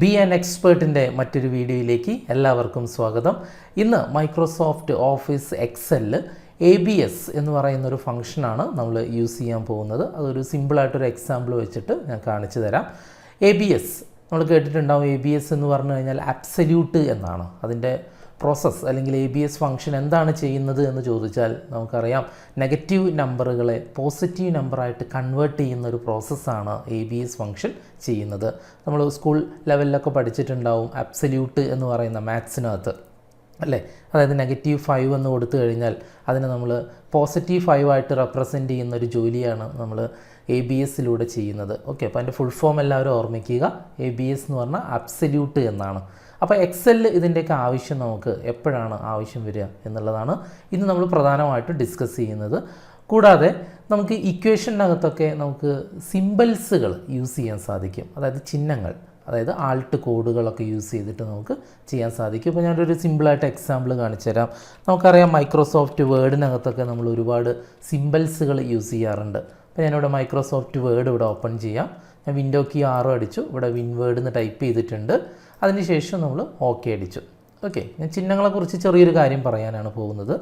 B an എക്സ്പേർട്ടിൻ്റെ മറ്റൊരു വീഡിയോയിലേക്ക് എല്ലാവർക്കും സ്വാഗതം. ഇന്ന് മൈക്രോസോഫ്റ്റ് ഓഫീസ് എക്സലിൽ ABS എന്ന് പറയുന്നൊരു ഫംഗ്ഷനാണ് നമ്മൾ യൂസ് ചെയ്യാൻ പോകുന്നത്. അതൊരു സിമ്പിളായിട്ടൊരു എക്സാമ്പിൾ വെച്ചിട്ട് ഞാൻ കാണിച്ചു തരാം. ABS നമ്മൾ കേട്ടിട്ടുണ്ടാവും. ABS എന്ന് പറഞ്ഞു കഴിഞ്ഞാൽ അബ്സല്യൂട്ട് എന്നാണ് അതിൻ്റെ പ്രോസസ്സ്. അല്ലെങ്കിൽ ABS ഫംഗ്ഷൻ എന്താണ് ചെയ്യുന്നത് എന്ന് ചോദിച്ചാൽ നമുക്കറിയാം, നെഗറ്റീവ് നമ്പറുകളെ പോസിറ്റീവ് നമ്പറായിട്ട് കൺവേർട്ട് ചെയ്യുന്ന ഒരു പ്രോസസ്സാണ് ABS ഫംഗ്ഷൻ ചെയ്യുന്നത്. നമ്മൾ സ്കൂൾ ലെവലിലൊക്കെ പഠിച്ചിട്ടുണ്ടാവും അബ്സല്യൂട്ട് എന്ന് പറയുന്ന മാത്സിനകത്ത് അല്ലേ. അതായത് -5 എന്ന് കൊടുത്തു കഴിഞ്ഞാൽ അതിനെ നമ്മൾ +5 ആയിട്ട് റെപ്രസെൻറ്റ് ചെയ്യുന്ന ഒരു ജോലിയാണ് നമ്മൾ ABSലൂടെ ചെയ്യുന്നത്. ഓക്കെ, അപ്പോൾ അതിൻ്റെ ഫുൾ ഫോം എല്ലാവരും ഓർമ്മിക്കുക. ABS എന്ന് പറഞ്ഞാൽ അബ്സല്യൂട്ട് എന്നാണ്. അപ്പോൾ എക്സലിൽ ഇതിൻ്റെയൊക്കെ ആവശ്യം നമുക്ക് എപ്പോഴാണ് ആവശ്യം വരിക എന്നുള്ളതാണ് ഇന്ന് നമ്മൾ പ്രധാനമായിട്ടും ഡിസ്കസ് ചെയ്യുന്നത്. കൂടാതെ നമുക്ക് ഇക്വേഷനകത്തൊക്കെ നമുക്ക് സിമ്പിൾസുകൾ യൂസ് ചെയ്യാൻ സാധിക്കും. അതായത് ചിഹ്നങ്ങൾ, അതായത് ആൾട്ട് കോഡുകളൊക്കെ യൂസ് ചെയ്തിട്ട് നമുക്ക് ചെയ്യാൻ സാധിക്കും. ഇപ്പോൾ ഞാനൊരു സിമ്പിളായിട്ട് എക്സാമ്പിൾ കാണിച്ചു തരാം. നമുക്കറിയാം മൈക്രോസോഫ്റ്റ് വേർഡിനകത്തൊക്കെ നമ്മൾ ഒരുപാട് സിമ്പിൾസുകൾ യൂസ് ചെയ്യാറുണ്ട്. അപ്പോൾ ഞാനിവിടെ മൈക്രോസോഫ്റ്റ് വേർഡ് ഇവിടെ ഓപ്പൺ ചെയ്യാം. ഞാൻ വിൻഡോ കീ 6 അടിച്ചു, ഇവിടെ വിൻവേർഡ് എന്ന് ടൈപ്പ് ചെയ്തിട്ടുണ്ട്. അതിനുശേഷം നമ്മൾ ഓക്കെ അടിച്ചു. ഓക്കെ, ഞാൻ ചിഹ്നങ്ങളെക്കുറിച്ച് ചെറിയൊരു കാര്യം പറയാനാണ് പോകുന്നത്.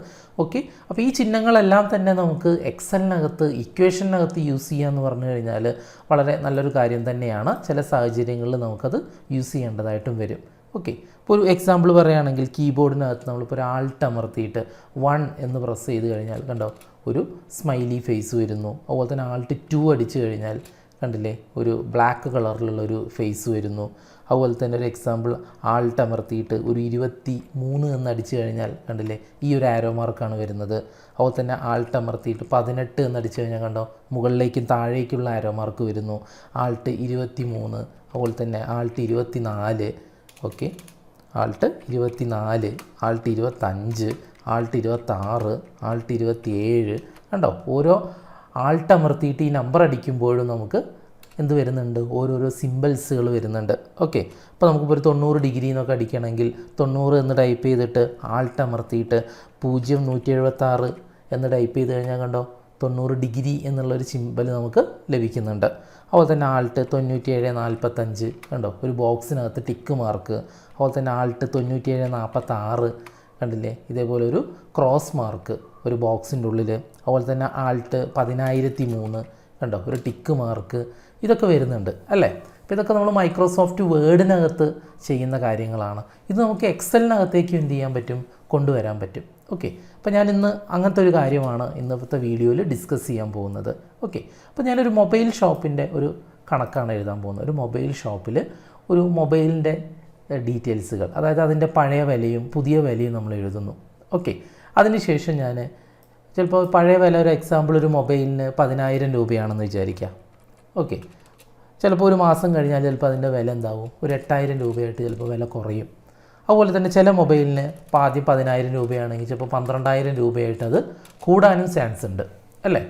ഓക്കെ, അപ്പോൾ ഈ ചിഹ്നങ്ങളെല്ലാം തന്നെ നമുക്ക് എക്സലിനകത്ത് ഇക്വേഷനകത്ത് യൂസ് ചെയ്യുക എന്ന് പറഞ്ഞു കഴിഞ്ഞാൽ വളരെ നല്ലൊരു കാര്യം തന്നെയാണ്. ചില സാഹചര്യങ്ങളിൽ നമുക്കത് യൂസ് ചെയ്യേണ്ടതായിട്ടും വരും. ഓക്കെ, ഇപ്പോൾ ഒരു എക്സാമ്പിൾ പറയുകയാണെങ്കിൽ കീബോർഡിനകത്ത് നമ്മളിപ്പോൾ ഒരു ആൾട്ട് അമർത്തിയിട്ട് 1 എന്ന് പ്രസ് ചെയ്ത് കഴിഞ്ഞാൽ കണ്ടോ ഒരു സ്മൈലി ഫേസ് വരുന്നു. അതുപോലെ തന്നെ ആൾട്ട് 2 അടിച്ചു കഴിഞ്ഞാൽ കണ്ടില്ലേ ഒരു ബ്ലാക്ക് കളറിലുള്ളൊരു ഫേസ് വരുന്നു. അതുപോലെ തന്നെ ഒരു എക്സാമ്പിൾ ആൾട്ട് അമർത്തിയിട്ട് ഒരു 23 എന്ന് അടിച്ചു കഴിഞ്ഞാൽ കണ്ടില്ലേ ഈ ഒരു ആരോ മാർക്കാണ് വരുന്നത്. അതുപോലെ തന്നെ ആൾട്ട് അമർത്തിയിട്ട് 18 എന്ന് അടിച്ചു കഴിഞ്ഞാൽ കണ്ടോ മുകളിലേക്കും താഴേക്കുള്ള ആരോ മാർക്ക് വരുന്നു. ആൾട്ട് 23, അതുപോലെ തന്നെ Alt 24, okay Alt 24, Alt 25, Alt 26, Alt 27 കണ്ടോ. ഓരോ ആൾട്ട് അമർത്തിയിട്ട് ഈ നമ്പർ അടിക്കുമ്പോഴും നമുക്ക് എന്ത് വരുന്നുണ്ട്, ഓരോരോ സിമ്പിൾസുകൾ വരുന്നുണ്ട്. ഓക്കെ, അപ്പോൾ നമുക്കിപ്പോൾ ഒരു 90 ഡിഗ്രി എന്നൊക്കെ അടിക്കണമെങ്കിൽ 90 എന്ന് ടൈപ്പ് ചെയ്തിട്ട് ആൾട്ട് അമർത്തിയിട്ട് 176 എന്ന് ടൈപ്പ് ചെയ്ത് കഴിഞ്ഞാൽ കണ്ടോ 90 ഡിഗ്രി എന്നുള്ളൊരു സിമ്പിൾ നമുക്ക് ലഭിക്കുന്നുണ്ട്. അതുപോലെ തന്നെ ആൾട്ട് 9745 കണ്ടോ ഒരു ബോക്സിനകത്ത് ടിക്ക് മാർക്ക്. അതുപോലെ തന്നെ ആൾട്ട് 9746 കണ്ടില്ലേ ഇതേപോലെ ഒരു ക്രോസ് മാർക്ക് ഒരു ബോക്സിൻ്റെ ഉള്ളിൽ. അതുപോലെ തന്നെ ആൾട്ട് 10003 കണ്ടോ ഒരു ടിക്ക് മാർക്ക്. ഇതൊക്കെ വരുന്നുണ്ട് അല്ലേ. അപ്പോൾ ഇതൊക്കെ നമ്മൾ മൈക്രോസോഫ്റ്റ് വേർഡിനകത്ത് ചെയ്യുന്ന കാര്യങ്ങളാണ്. ഇത് നമുക്ക് എക്സലിനകത്തേക്കും എന്ത് ചെയ്യാൻ പറ്റും, കൊണ്ടുവരാൻ പറ്റും. ഓക്കെ, അപ്പോൾ ഞാൻ ഇന്ന് അങ്ങനത്തെ ഒരു കാര്യമാണ് ഇന്നത്തെ വീഡിയോയിൽ ഡിസ്കസ് ചെയ്യാൻ പോകുന്നത്. ഓക്കെ, അപ്പോൾ ഞാനൊരു മൊബൈൽ ഷോപ്പിൻ്റെ ഒരു കണക്കാണ് എഴുതാൻ പോകുന്നത്. ഒരു മൊബൈൽ ഷോപ്പിൽ ഒരു മൊബൈലിൻ്റെ ഡീറ്റെയിൽസുകൾ, അതായത് അതിൻ്റെ പഴയ വിലയും പുതിയ വിലയും നമ്മൾ എഴുതുന്നു. ഓക്കെ, അതിനുശേഷം ഞാൻ ചിലപ്പോൾ പഴയ വില ഒരു എക്സാമ്പിൾ ഒരു മൊബൈലിന് 10,000 രൂപയാണെന്ന് വിചാരിക്കാം. ഓക്കെ, ചിലപ്പോൾ ഒരു മാസം കഴിഞ്ഞാൽ ചിലപ്പോൾ അതിൻ്റെ വില എന്താവും, ഒരു 8,000 രൂപയായിട്ട് ചിലപ്പോൾ വില കുറയും. അതുപോലെ തന്നെ ചില മൊബൈലിന് ആദ്യം 10,000 രൂപയാണെങ്കിൽ ചിലപ്പോൾ 12,000 രൂപയായിട്ട് അത് കൂടാനും ചാൻസ് ഉണ്ട് അല്ലേ.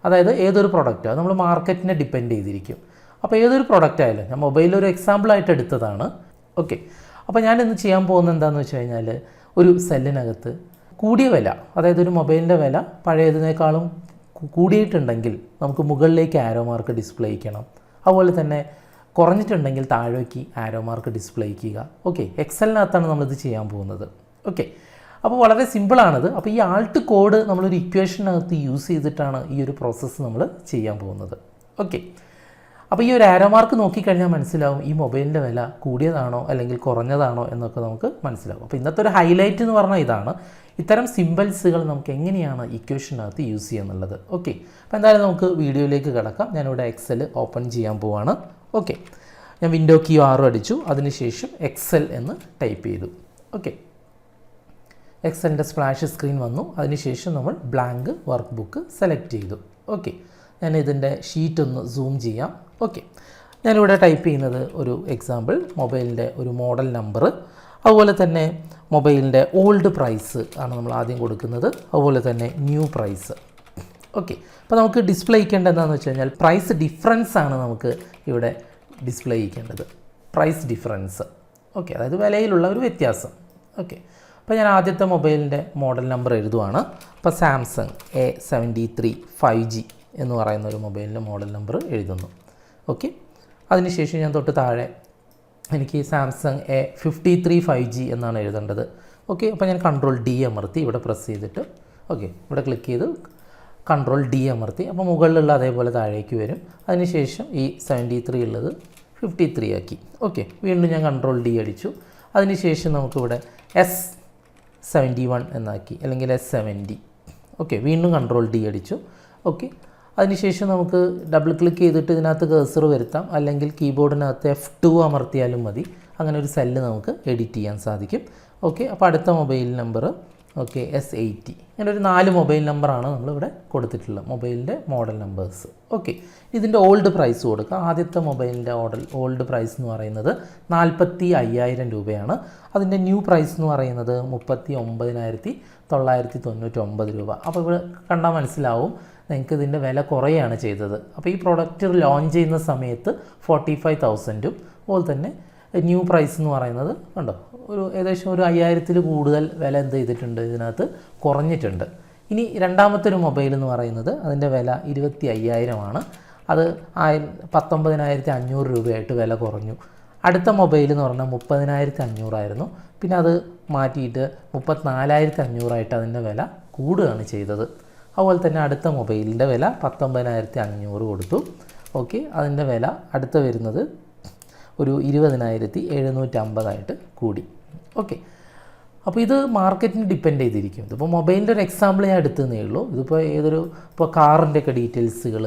അതായത് ഏതൊരു പ്രൊഡക്റ്റ് അത് നമ്മൾ മാർക്കറ്റിനെ ഡിപ്പെൻഡ് ചെയ്തിരിക്കും. അപ്പോൾ ഏതൊരു പ്രൊഡക്റ്റ് ആയാലും ഞാൻ മൊബൈലൊരു എക്സാമ്പിളായിട്ട് എടുത്തതാണ്. ഓക്കെ, അപ്പോൾ ഞാൻ ഇന്ന് ചെയ്യാൻ പോകുന്നത് എന്താണെന്ന് വെച്ച് കഴിഞ്ഞാൽ ഒരു സെല്ലിനകത്ത് കൂടിയ വില, അതായത് ഒരു മൊബൈലിൻ്റെ വില പഴയതിനേക്കാളും കൂടിയിട്ടുണ്ടെങ്കിൽ നമുക്ക് മുകളിലേക്ക് ആരോ മാർക്ക് ഡിസ്പ്ലേ ചെയ്യണം. അതുപോലെ തന്നെ കുറഞ്ഞിട്ടുണ്ടെങ്കിൽ താഴേക്ക് ആരോ മാർക്ക് ഡിസ്പ്ലേ ചെയ്യുക. ഓക്കെ, എക്സലിനകത്താണ് നമ്മളിത് ചെയ്യാൻ പോകുന്നത്. ഓക്കെ, അപ്പോൾ വളരെ സിമ്പിളാണിത്. അപ്പോൾ ഈ ആൾട്ട് കോഡ് നമ്മളൊരു ഇക്വേഷനകത്ത് യൂസ് ചെയ്തിട്ടാണ് ഈ ഒരു പ്രോസസ്സ് നമ്മൾ ചെയ്യാൻ പോകുന്നത്. ഓക്കെ, അപ്പോൾ ഈ ഒരു ആരോ മാർക്ക് നോക്കിക്കഴിഞ്ഞാൽ മനസ്സിലാവും ഈ മൊബൈലിൻ്റെ വില കൂടിയതാണോ അല്ലെങ്കിൽ കുറഞ്ഞതാണോ എന്നൊക്കെ നമുക്ക് മനസ്സിലാവും. അപ്പോൾ ഇന്നത്തെ ഒരു ഹൈലൈറ്റ് എന്ന് പറഞ്ഞാൽ ഇതാണ്, ഇത്തരം സിമ്പിൾസുകൾ നമുക്ക് എങ്ങനെയാണ് ഇക്വേഷനകത്ത് യൂസ് ചെയ്യുക എന്നുള്ളത്. ഓക്കെ, അപ്പോൾ എന്തായാലും നമുക്ക് വീഡിയോയിലേക്ക് കിടക്കാം. ഞാനിവിടെ എക്സൽ ഓപ്പൺ ചെയ്യാൻ പോവാണ്. ഓക്കെ, ഞാൻ വിൻഡോ കീ 6 അടിച്ചു, അതിനുശേഷം എക്സൽ എന്ന് ടൈപ്പ് ചെയ്തു. ഓക്കെ, എക്സലിൻ്റെ സ്പ്ലാഷ് സ്ക്രീൻ വന്നു. അതിനുശേഷം നമ്മൾ ബ്ലാങ്ക് വർക്ക് ബുക്ക് സെലക്ട് ചെയ്തു. ഓക്കെ, ഞാൻ ഇതിൻ്റെ ഷീറ്റ് ഒന്ന് സൂം ചെയ്യാം. ഓക്കെ, ഞാനിവിടെ ടൈപ്പ് ചെയ്യുന്നത് ഒരു എക്സാമ്പിൾ മൊബൈലിൻ്റെ ഒരു മോഡൽ നമ്പർ, അതുപോലെ തന്നെ മൊബൈലിൻ്റെ ഓൾഡ് പ്രൈസ് ആണ് നമ്മൾ ആദ്യം കൊടുക്കുന്നത്, അതുപോലെ തന്നെ ന്യൂ പ്രൈസ്. ഓക്കെ, അപ്പോൾ നമുക്ക് ഡിസ്പ്ലേ ചെയ്യേണ്ടത് എന്താണെന്ന് വെച്ച് കഴിഞ്ഞാൽ പ്രൈസ് ഡിഫറൻസ് ആണ് നമുക്ക് ഇവിടെ ഡിസ്പ്ലേ ചെയ്യേണ്ടത്. Price difference. ഓക്കെ, അതായത് വിലയിലുള്ള ഒരു വ്യത്യാസം. ഓക്കെ, അപ്പോൾ ഞാൻ ആദ്യത്തെ മൊബൈലിൻ്റെ മോഡൽ നമ്പർ എഴുതുവാണ്. അപ്പോൾ സാംസങ് A73 5G എന്ന് പറയുന്ന ഒരു മൊബൈലിൻ്റെ മോഡൽ നമ്പർ എഴുതുന്നു. ഓക്കെ, അതിനുശേഷം ഞാൻ തൊട്ട് താഴെ എനിക്ക് സാംസങ് A53 5G എന്നാണ് എഴുതേണ്ടത്. ഓക്കെ, അപ്പോൾ ഞാൻ കൺട്രോൾ D അമർത്തി ഇവിടെ പ്രസ് ചെയ്തിട്ട് ഓക്കെ ഇവിടെ ക്ലിക്ക് ചെയ്ത് കൺട്രോൾ D അമർത്തി. അപ്പോൾ മുകളിലുള്ള അതേപോലെ താഴേക്ക് വരും. അതിനുശേഷം ഈ 73 ഉള്ളത് 53 ആക്കി. ഓക്കെ, വീണ്ടും ഞാൻ കൺട്രോൾ D അടിച്ചു. അതിനുശേഷം നമുക്കിവിടെ S71 എന്നാക്കി, അല്ലെങ്കിൽ S70. ഓക്കെ, വീണ്ടും കൺട്രോൾ D അടിച്ചു. ഓക്കെ, അതിനുശേഷം നമുക്ക് ഡബിൾ ക്ലിക്ക് ചെയ്തിട്ട് ഇതിനകത്ത് കഴ്സർ വരുത്താം, അല്ലെങ്കിൽ കീബോർഡിനകത്ത് F2 അമർത്തിയാലും മതി. അങ്ങനെ ഒരു സെല്ല് നമുക്ക് എഡിറ്റ് ചെയ്യാൻ സാധിക്കും. ഓക്കെ, അപ്പോൾ അടുത്ത മൊബൈൽ നമ്പർ ഓക്കെ S80. ഇങ്ങനെ ഒരു 4 മൊബൈൽ നമ്പറാണ് നമ്മളിവിടെ കൊടുത്തിട്ടുള്ളത്, മൊബൈലിൻ്റെ മോഡൽ നമ്പേഴ്സ്. ഓക്കെ, ഇതിൻ്റെ ഓൾഡ് പ്രൈസ് കൊടുക്കുക. ആദ്യത്തെ മൊബൈലിൻ്റെ ഓൾഡ് പ്രൈസ് എന്ന് പറയുന്നത് 45,000 രൂപയാണ്. അതിൻ്റെ ന്യൂ പ്രൈസ് എന്ന് പറയുന്നത് 39,999 രൂപ. അപ്പോൾ ഇവിടെ കണ്ടാൽ മനസ്സിലാവും നിങ്ങൾക്ക് ഇതിൻ്റെ വില കുറയാണ് ചെയ്തത്. അപ്പോൾ ഈ പ്രോഡക്റ്റ് ലോഞ്ച് ചെയ്യുന്ന സമയത്ത് 45,000ഉം അതുപോലെ തന്നെ ന്യൂ പ്രൈസ് എന്ന് പറയുന്നത് കണ്ടോ ഏകദേശം ഒരു 5,000-ൽ കൂടുതൽ വില എന്ത് ചെയ്തിട്ടുണ്ട്, ഇതിനകത്ത് കുറഞ്ഞിട്ടുണ്ട്. ഇനി രണ്ടാമത്തെ ഒരു മൊബൈൽ എന്ന് പറയുന്നത് അതിൻ്റെ വില 25,000 അത് 19,500 രൂപയായിട്ട് വില കുറഞ്ഞു. അടുത്ത മൊബൈൽ എന്ന് പറഞ്ഞാൽ 30,500 പിന്നെ അത് മാറ്റിയിട്ട് 34,500 അതിൻ്റെ വില കൂടുകയാണ് ചെയ്തത്. അതുപോലെ തന്നെ അടുത്ത മൊബൈലിൻ്റെ വില 19,500 കൊടുത്തു. ഓക്കെ, അതിൻ്റെ വില അടുത്ത വരുന്നത് ഒരു 20,750 കൂടി. ഓക്കെ, അപ്പോൾ ഇത് മാർക്കറ്റിന് ഡിപ്പെൻഡ് ചെയ്തിരിക്കും. ഇതിപ്പോൾ മൊബൈലിൻ്റെ ഒരു എക്സാമ്പിൾ ഞാൻ എടുത്തതേ ഉള്ളൂ. ഇതിപ്പോൾ ഇപ്പോൾ കാറിൻ്റെയൊക്കെ ഡീറ്റെയിൽസുകൾ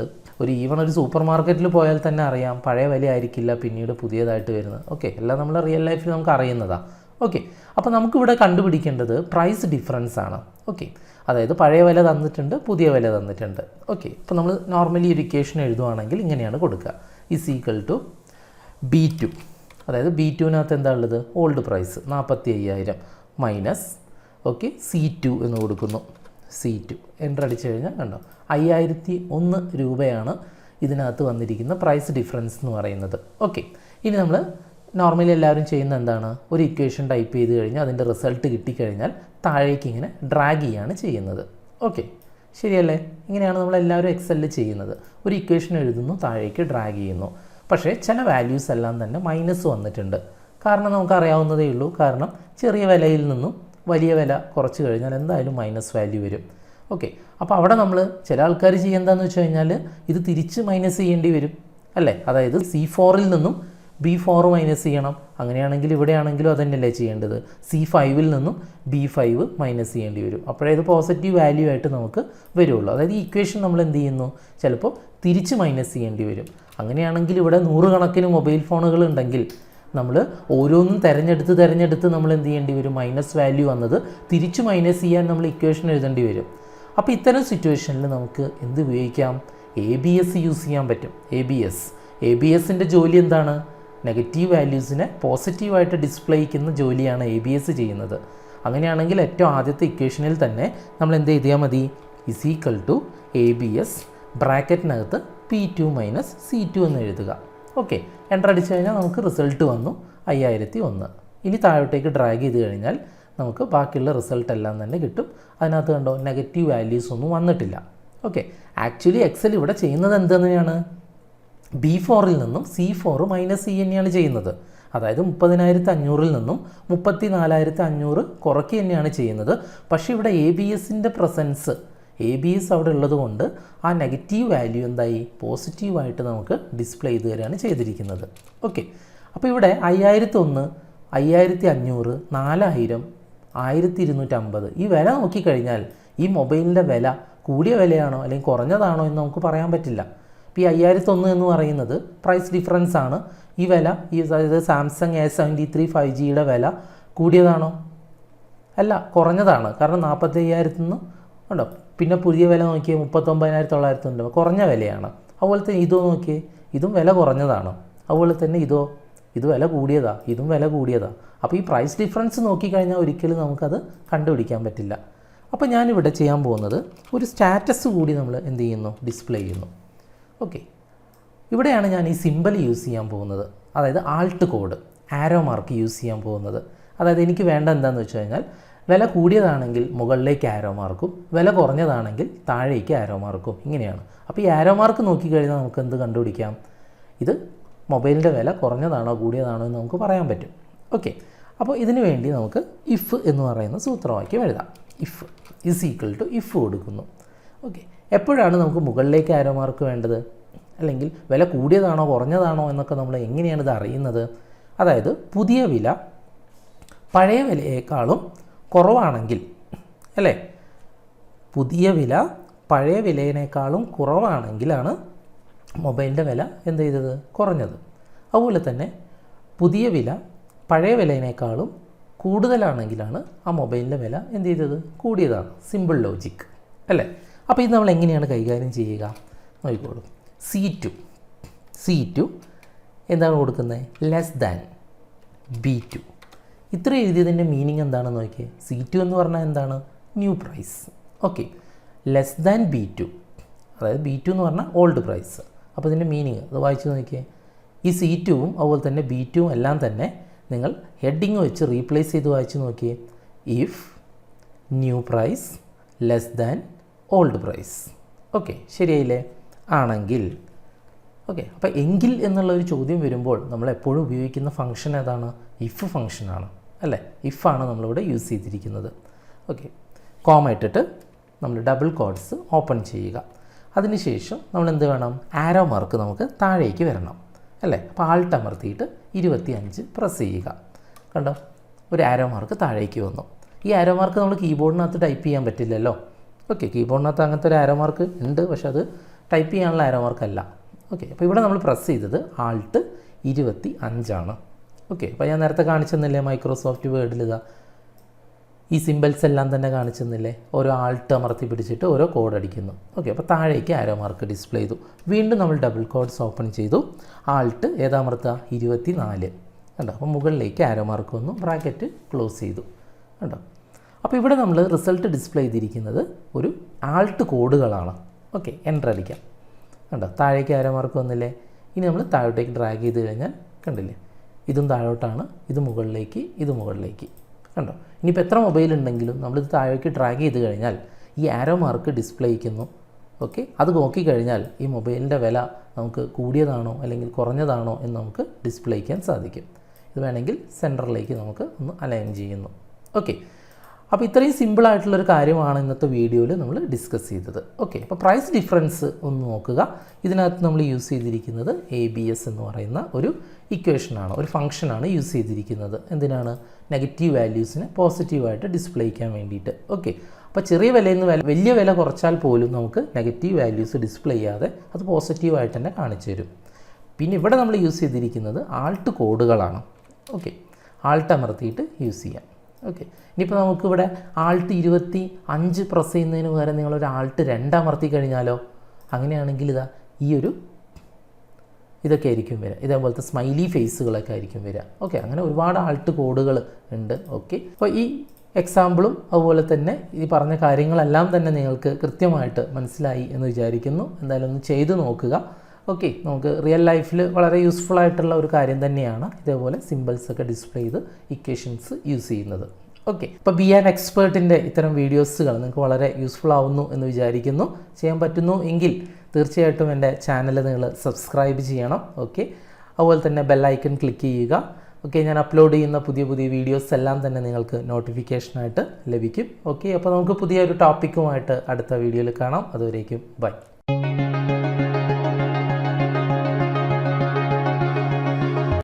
ഈവൺ ഒരു സൂപ്പർ മാർക്കറ്റിൽ പോയാൽ തന്നെ അറിയാം, പഴയ വില ആയിരിക്കില്ല പിന്നീട് പുതിയതായിട്ട് വരുന്നത്. ഓക്കെ, എല്ലാം നമ്മൾ റിയൽ ലൈഫിൽ നമുക്ക് അറിയുന്നതാണ്. ഓക്കെ, അപ്പോൾ നമുക്കിവിടെ കണ്ടുപിടിക്കേണ്ടത് പ്രൈസ് ഡിഫറൻസ് ആണ്. ഓക്കെ, അതായത് പഴയ വില തന്നിട്ടുണ്ട്, പുതിയ വില തന്നിട്ടുണ്ട്. ഓക്കെ, ഇപ്പോൾ നമ്മൾ നോർമലി ഒരു ഇക്വേഷൻ എഴുതുവാണെങ്കിൽ ഇങ്ങനെയാണ് കൊടുക്കുക. = B2, അതായത് B2-നകത്ത് എന്താ ഉള്ളത്, old price 45,000 minus okay C2 എന്ന് കൊടുക്കുന്നു. C2 എൻ്റർ അടിച്ചു കഴിഞ്ഞാൽ കണ്ടോ 5,001 രൂപയാണ് ഇതിനകത്ത് വന്നിരിക്കുന്ന പ്രൈസ് ഡിഫറൻസ് എന്ന് പറയുന്നത്. ഓക്കെ, ഇനി നമ്മൾ നോർമലി എല്ലാവരും ചെയ്യുന്ന എന്താണ്, ഒരു ഇക്വേഷൻ ടൈപ്പ് ചെയ്ത് കഴിഞ്ഞാൽ അതിൻ്റെ റിസൾട്ട് കിട്ടിക്കഴിഞ്ഞാൽ താഴേക്ക് ഇങ്ങനെ ഡ്രാഗ് ചെയ്യാണ് ചെയ്യുന്നത്. ഓക്കെ, ശരിയല്ലേ? ഇങ്ങനെയാണ് നമ്മളെല്ലാവരും എക്സലിൽ ചെയ്യുന്നത്. ഒരു ഇക്വേഷൻ എഴുതുന്നു, താഴേക്ക് ഡ്രാഗ് ചെയ്യുന്നു. പക്ഷേ ചില വാല്യൂസ് എല്ലാം തന്നെ മൈനസ് വന്നിട്ടുണ്ട്. കാരണം നമുക്കറിയാവുന്നതേ ഉള്ളൂ, കാരണം ചെറിയ വിലയിൽ നിന്നും വലിയ വില കുറച്ച് കഴിഞ്ഞാൽ എന്തായാലും മൈനസ് വാല്യൂ വരും. ഓക്കെ, അപ്പോൾ അവിടെ നമ്മൾ ചില ആൾക്കാർ ചെയ്യുന്നതെന്ന് വെച്ച് കഴിഞ്ഞാൽ ഇത് തിരിച്ച് മൈനസ് ചെയ്യേണ്ടി വരും അല്ലേ. അതായത് C4-ൽ നിന്നും B4 മൈനസ് ചെയ്യണം. അങ്ങനെയാണെങ്കിൽ ഇവിടെയാണെങ്കിലും അതന്നെയല്ലേ ചെയ്യേണ്ടത്. C5-ൽ നിന്നും B5 മൈനസ് ചെയ്യേണ്ടി വരും. അപ്പോഴേ ഇത് പോസിറ്റീവ് വാല്യൂ ആയിട്ട് നമുക്ക് വരുള്ളൂ. അതായത് ഈ ഇക്വേഷൻ നമ്മൾ എന്ത് ചെയ്യുന്നു, ചിലപ്പോൾ തിരിച്ച് മൈനസ് ചെയ്യേണ്ടി വരും. അങ്ങനെയാണെങ്കിൽ ഇവിടെ 100 കണക്കിന് മൊബൈൽ ഫോണുകൾ ഉണ്ടെങ്കിൽ നമ്മൾ ഓരോന്നും തിരഞ്ഞെടുത്ത് നമ്മൾ എന്ത് ചെയ്യേണ്ടി വരും, മൈനസ് വാല്യൂ വന്നത് തിരിച്ച് മൈനസ് ചെയ്യാൻ നമ്മൾ ഇക്വേഷൻ എഴുതേണ്ടി വരും. അപ്പോൾ ഇത്തരം സിറ്റുവേഷനിൽ നമുക്ക് എന്ത് ഉപയോഗിക്കാം, ABS യൂസ് ചെയ്യാൻ പറ്റും. ABSൻ്റെ ജോലി എന്താണ്, നെഗറ്റീവ് വാല്യൂസിനെ പോസിറ്റീവായിട്ട് ഡിസ്പ്ലേ ചെയ്യുന്ന ജോലിയാണ് ABS ചെയ്യുന്നത്. അങ്ങനെയാണെങ്കിൽ ഏറ്റവും ആദ്യത്തെ ഇക്വേഷനിൽ തന്നെ നമ്മൾ എന്ത് എഴുതിയാൽ മതി, =ABS ബ്രാക്കറ്റിനകത്ത് P2 മൈനസ് C2 എന്ന് എഴുതുക. ഓക്കെ, എൻ്റർ അടിച്ചു കഴിഞ്ഞാൽ നമുക്ക് റിസൾട്ട് വന്നു 5,001. ഇനി താഴോട്ടേക്ക് ഡ്രാഗ് ചെയ്ത് കഴിഞ്ഞാൽ നമുക്ക് ബാക്കിയുള്ള റിസൾട്ട് എല്ലാം തന്നെ കിട്ടും. അതിനകത്ത് കണ്ടോ നെഗറ്റീവ് വാല്യൂസ് ഒന്നും വന്നിട്ടില്ല. ഓക്കെ, ആക്ച്വലി എക്സൽ ഇവിടെ ചെയ്യുന്നത് എന്തെന്നാണ്, B4-ൽ നിന്നും C4 മൈനസ് C തന്നെയാണ് ചെയ്യുന്നത്. അതായത് 30,500-ൽ നിന്നും 34,500 കുറയ്ക്കുക തന്നെയാണ് ചെയ്യുന്നത്. പക്ഷേ ഇവിടെ ABSൻ്റെ പ്രസൻസ്, ABS അവിടെ ഉള്ളത് കൊണ്ട് ആ നെഗറ്റീവ് വാല്യൂ എന്തായി, പോസിറ്റീവായിട്ട് നമുക്ക് ഡിസ്പ്ലേ ചെയ്ത് തരികയാണ് ചെയ്തിരിക്കുന്നത്. ഓക്കെ, അപ്പോൾ ഇവിടെ 5,001, 5,500, 4,000, 1,250 ഈ വില നോക്കിക്കഴിഞ്ഞാൽ ഈ മൊബൈലിൻ്റെ വില കൂടിയ വിലയാണോ അല്ലെങ്കിൽ കുറഞ്ഞതാണോ എന്ന് നമുക്ക് പറയാൻ പറ്റില്ല. ഇപ്പോൾ ഈ 5,001 എന്ന് പറയുന്നത് പ്രൈസ് ഡിഫറൻസ് ആണ്. ഈ വില അതായത് സാംസങ് A73 5Gയുടെ വില കൂടിയതാണോ, അല്ല കുറഞ്ഞതാണ്. കാരണം 45,000 നിന്ന് ഉണ്ടോ, പിന്നെ പുതിയ വില നോക്കിയേ 39,990 കുറഞ്ഞ വിലയാണ്. അതുപോലെ തന്നെ ഇതോ നോക്കിയേ, ഇതും വില കുറഞ്ഞതാണ്. അതുപോലെ തന്നെ ഇത് വില കൂടിയതാണ്, ഇതും വില കൂടിയതാണ്. അപ്പോൾ ഈ പ്രൈസ് ഡിഫറൻസ് നോക്കിക്കഴിഞ്ഞാൽ ഒരിക്കലും നമുക്കത് കണ്ടുപിടിക്കാൻ പറ്റില്ല. അപ്പോൾ ഞാനിവിടെ ചെയ്യാൻ പോകുന്നത് ഒരു സ്റ്റാറ്റസ് കൂടി നമ്മൾ എന്ത് ചെയ്യുന്നു, ഡിസ്പ്ലേ ചെയ്യുന്നു. ഓക്കെ, ഇവിടെയാണ് ഞാൻ ഈ സിമ്പൽ യൂസ് ചെയ്യാൻ പോകുന്നത്, അതായത് Alt code, arrow mark use ചെയ്യാൻ പോകുന്നത്. അതായത് എനിക്ക് വേണ്ട എന്താണെന്ന് വെച്ച് കഴിഞ്ഞാൽ വില കൂടിയതാണെങ്കിൽ മുകളിലേക്ക് ആരോ മാർക്കും, വില കുറഞ്ഞതാണെങ്കിൽ താഴേക്ക് ആരോ മാർക്കും, ഇങ്ങനെയാണ്. അപ്പോൾ ഈ ആരോ മാർക്ക് നോക്കിക്കഴിഞ്ഞാൽ നമുക്ക് എന്ത് കണ്ടുപിടിക്കാം, ഇത് മൊബൈലിൻ്റെ വില കുറഞ്ഞതാണോ കൂടിയതാണോ എന്ന് നമുക്ക് പറയാൻ പറ്റും. ഓക്കെ, അപ്പോൾ ഇതിനു വേണ്ടി നമുക്ക് ഇഫ് എന്ന് പറയുന്ന സൂത്രവാക്യം എഴുതാം. If is equal to if കൊടുക്കുന്നു. ഓക്കെ, എപ്പോഴാണ് നമുക്ക് മുകളിലേക്ക് ആരോ മാർക്ക് വേണ്ടത്, അല്ലെങ്കിൽ വില കൂടിയതാണോ കുറഞ്ഞതാണോ എന്നൊക്കെ നമ്മൾ എങ്ങനെയാണ് ഇത് അറിയുന്നത്? അതായത് പുതിയ വില പഴയ വിലയേക്കാളും കുറവാണെങ്കിൽ, അല്ലേ, പുതിയ വില പഴയ വിലയേക്കാളും കുറവാണെങ്കിലാണ് മൊബൈലിൻ്റെ വില എന്ത് ചെയ്തത്, കുറഞ്ഞത്. അതുപോലെ തന്നെ പുതിയ വില പഴയ വിലയേക്കാളും കൂടുതലാണെങ്കിലാണ് ആ മൊബൈലിൻ്റെ വില എന്ത് ചെയ്തത്, കൂടിയതാണ്. സിമ്പിൾ ലോജിക് അല്ലേ? അപ്പോൾ ഇത് നമ്മൾ എങ്ങനെയാണ് കൈകാര്യം ചെയ്യുക നോക്കിക്കോളൂ. C2 എന്താണ് കൊടുക്കുന്നത്, ലെസ് ദാൻ B2. ഇത്ര എഴുതിയതിൻ്റെ മീനിങ് എന്താണെന്ന് നോക്കിയേ. C2 എന്ന് പറഞ്ഞാൽ എന്താണ്, new price. Okay, less than B2, അതായത് B2 എന്ന് പറഞ്ഞാൽ ഓൾഡ് പ്രൈസ്. അപ്പോൾ ഇതിൻ്റെ മീനിങ് അത് വായിച്ച് നോക്കിയേ. ഈ C2വും അതുപോലെ തന്നെ B2വും എല്ലാം തന്നെ നിങ്ങൾ ഹെഡിങ് വെച്ച് റീപ്ലേസ് ചെയ്ത് വായിച്ച് നോക്കിയേ. If new price less than old price. Okay, ശരിയായില്ലേ? ആണെങ്കിൽ. ഓക്കെ, അപ്പോൾ എങ്കിൽ എന്നുള്ളൊരു ചോദ്യം വരുമ്പോൾ നമ്മൾ എപ്പോഴും ഉപയോഗിക്കുന്ന ഫംഗ്ഷൻ ഏതാണ്, ഇഫ് ഫംഗ്ഷനാണ് അല്ലേ? ഇഫാണ് നമ്മളിവിടെ യൂസ് ചെയ്തിരിക്കുന്നത്. ഓക്കെ, കോമ ഇട്ടിട്ട് നമ്മൾ ഡബിൾ കോഡ്സ് ഓപ്പൺ ചെയ്യുക. അതിനുശേഷം നമ്മൾ എന്ത് വേണം, ആരോ മാർക്ക് നമുക്ക് താഴേക്ക് വരണം അല്ലേ? അപ്പോൾ ആൾട്ട് അമർത്തിയിട്ട് 25 പ്രസ് ചെയ്യുക. കണ്ടോ, ഒരു ആരോ മാർക്ക് താഴേക്ക് വന്നു. ഈ ആരോ മാർക്ക് നമ്മൾ കീബോർഡിനകത്ത് ടൈപ്പ് ചെയ്യാൻ പറ്റില്ലല്ലോ. ഓക്കെ, കീബോർഡിനകത്ത് അങ്ങനത്തെ ഒരു ആരോ മാർക്ക് ഉണ്ട്, പക്ഷെ അത് ടൈപ്പ് ചെയ്യാനുള്ള ആരോ മാർക്കല്ല. ഓക്കെ, അപ്പോൾ ഇവിടെ നമ്മൾ പ്രസ് ചെയ്തത് ആൾട്ട് 25. ഓക്കെ, അപ്പോൾ ഞാൻ നേരത്തെ കാണിച്ചെന്നില്ലേ മൈക്രോസോഫ്റ്റ് വേർഡിൽ ഇതാ ഈ സിമ്പിൾസ് എല്ലാം തന്നെ കാണിച്ചെന്നില്ലേ, ഓരോ ആൾട്ട് അമർത്തി പിടിച്ചിട്ട് ഓരോ കോഡ് അടിക്കുന്നു. ഓക്കെ, അപ്പോൾ താഴേക്ക് ആരോ മാർക്ക് ഡിസ്പ്ലേ ചെയ്തു. വീണ്ടും നമ്മൾ ഡബിൾ കോഡ്സ് ഓപ്പൺ ചെയ്തു. ആൾട്ട് ഏതാമർത്തുക, 24. കണ്ടോ, അപ്പോൾ മുകളിലേക്ക് ആരോ മാർക്ക് വന്നു, ബ്രാക്കറ്റ് ക്ലോസ് ചെയ്തു. കണ്ടോ, അപ്പോൾ ഇവിടെ നമ്മൾ റിസൾട്ട് ഡിസ്പ്ലേ ചെയ്തിരിക്കുന്നത് ഒരു ആൾട്ട് കോഡുകളാണ്. ഓക്കെ, എൻ്റർ അടിക്കാം. കണ്ടോ, താഴേക്ക് ആരോ മാർക്ക് വന്നില്ലേ. ഇനി നമ്മൾ താഴോട്ടേക്ക് ഡ്രാഗ് ചെയ്ത് കഴിഞ്ഞാൽ കണ്ടില്ലേ, ഇതും താഴോട്ടാണ്, ഇത് മുകളിലേക്ക്, ഇത് മുകളിലേക്ക്. കണ്ടോ, ഇനിയിപ്പോൾ എത്ര മൊബൈൽ ഉണ്ടെങ്കിലും നമ്മളിത് താഴേക്ക് ഡ്രാഗ് ചെയ്ത് കഴിഞ്ഞാൽ ഈ ആരോ മാർക്ക് ഡിസ്പ്ലേ ചെയ്യുന്നു. ഓക്കെ, അത് നോക്കിക്കഴിഞ്ഞാൽ ഈ മൊബൈലിൻ്റെ വില നമുക്ക് കൂടിയതാണോ അല്ലെങ്കിൽ കുറഞ്ഞതാണോ എന്ന് നമുക്ക് ഡിസ്പ്ലേ ചെയ്യാൻ സാധിക്കും. ഇത് വേണമെങ്കിൽ സെൻറ്ററിലേക്ക് നമുക്ക് ഒന്ന് അലൈൻ ചെയ്യുന്നു. ഓക്കെ, അപ്പോൾ ഇത്രയും സിമ്പിളായിട്ടുള്ളൊരു കാര്യമാണ് ഇന്നത്തെ വീഡിയോയിൽ നമ്മൾ ഡിസ്കസ് ചെയ്തത്. ഓക്കെ, അപ്പോൾ പ്രൈസ് ഡിഫറൻസ് ഒന്ന് നോക്കുക. ഇതിനകത്ത് നമ്മൾ യൂസ് ചെയ്തിരിക്കുന്നത് ABS എന്ന് പറയുന്ന ഒരു ഇക്വേഷനാണ്, ഒരു ഫംഗ്ഷനാണ് യൂസ് ചെയ്തിരിക്കുന്നത്. എന്തിനാണ്, നെഗറ്റീവ് വാല്യൂസിനെ പോസിറ്റീവായിട്ട് ഡിസ്പ്ലേ ചെയ്യാൻ വേണ്ടിയിട്ട്. ഓക്കെ, അപ്പോൾ ചെറിയ വിലയിൽ നിന്ന് വലിയ വില കുറച്ചാൽ പോലും നമുക്ക് നെഗറ്റീവ് വാല്യൂസ് ഡിസ്പ്ലേ ചെയ്യാതെ അത് പോസിറ്റീവായിട്ട് തന്നെ കാണിച്ചു തരും. പിന്നെ ഇവിടെ നമ്മൾ യൂസ് ചെയ്തിരിക്കുന്നത് ആൾട്ട് കോഡുകളാണ്. ഓക്കെ, ആൾട്ട് അമർത്തിയിട്ട് യൂസ് ചെയ്യാം. ഓക്കെ, ഇനിയിപ്പോൾ നമുക്കിവിടെ ആൾട്ട് 25 പ്രസ് ചെയ്യുന്നതിന് പകരം നിങ്ങളൊരു ആൾട്ട് 2 അമർത്തി കഴിഞ്ഞാലോ, അങ്ങനെയാണെങ്കിൽ ഇതാ ഈ ഒരു ഇതൊക്കെ ആയിരിക്കും വരിക, ഇതേപോലത്തെ സ്മൈലി ഫേസുകളൊക്കെ ആയിരിക്കും വരിക. ഓക്കെ, അങ്ങനെ ഒരുപാട് ആൾട്ട് കോഡുകൾ ഉണ്ട്. ഓക്കെ, അപ്പോൾ ഈ എക്സാമ്പിളും അതുപോലെ തന്നെ ഈ പറഞ്ഞ കാര്യങ്ങളെല്ലാം തന്നെ നിങ്ങൾക്ക് കൃത്യമായിട്ട് മനസ്സിലായി എന്ന് വിചാരിക്കുന്നു. എന്തായാലും ഒന്ന് ചെയ്തു നോക്കുക. ഓക്കെ, നമുക്ക് റിയൽ ലൈഫിൽ വളരെ യൂസ്ഫുൾ ആയിട്ടുള്ള ഒരു കാര്യം തന്നെയാണ് ഇതേപോലെ സിമ്പിൾസൊക്കെ ഡിസ്പ്ലേ ചെയ്ത് ഇക്വേഷൻസ് യൂസ് ചെയ്യുന്നത്. ഓക്കെ, ഇപ്പോൾ ബി ആൻ എക്സ്പേർട്ടിൻ്റെ ഇത്തരം വീഡിയോസുകൾ നിങ്ങൾക്ക് വളരെ യൂസ്ഫുൾ ആവുന്നു എന്ന് വിചാരിക്കുന്നു. ചെയ്യാൻ പറ്റുന്നു എങ്കിൽ തീർച്ചയായിട്ടും എൻ്റെ ചാനൽ നിങ്ങൾ സബ്സ്ക്രൈബ് ചെയ്യണം. ഓക്കെ, അതുപോലെ തന്നെ ബെല്ലൈക്കൺ ക്ലിക്ക് ചെയ്യുക. ഓക്കെ, ഞാൻ അപ്ലോഡ് ചെയ്യുന്ന പുതിയ പുതിയ വീഡിയോസ് എല്ലാം തന്നെ നിങ്ങൾക്ക് നോട്ടിഫിക്കേഷനായിട്ട് ലഭിക്കും. ഓക്കെ, അപ്പോൾ നമുക്ക് പുതിയൊരു ടോപ്പിക്കുമായിട്ട് അടുത്ത വീഡിയോയിൽ കാണാം. അതുവരേക്കും ബൈ.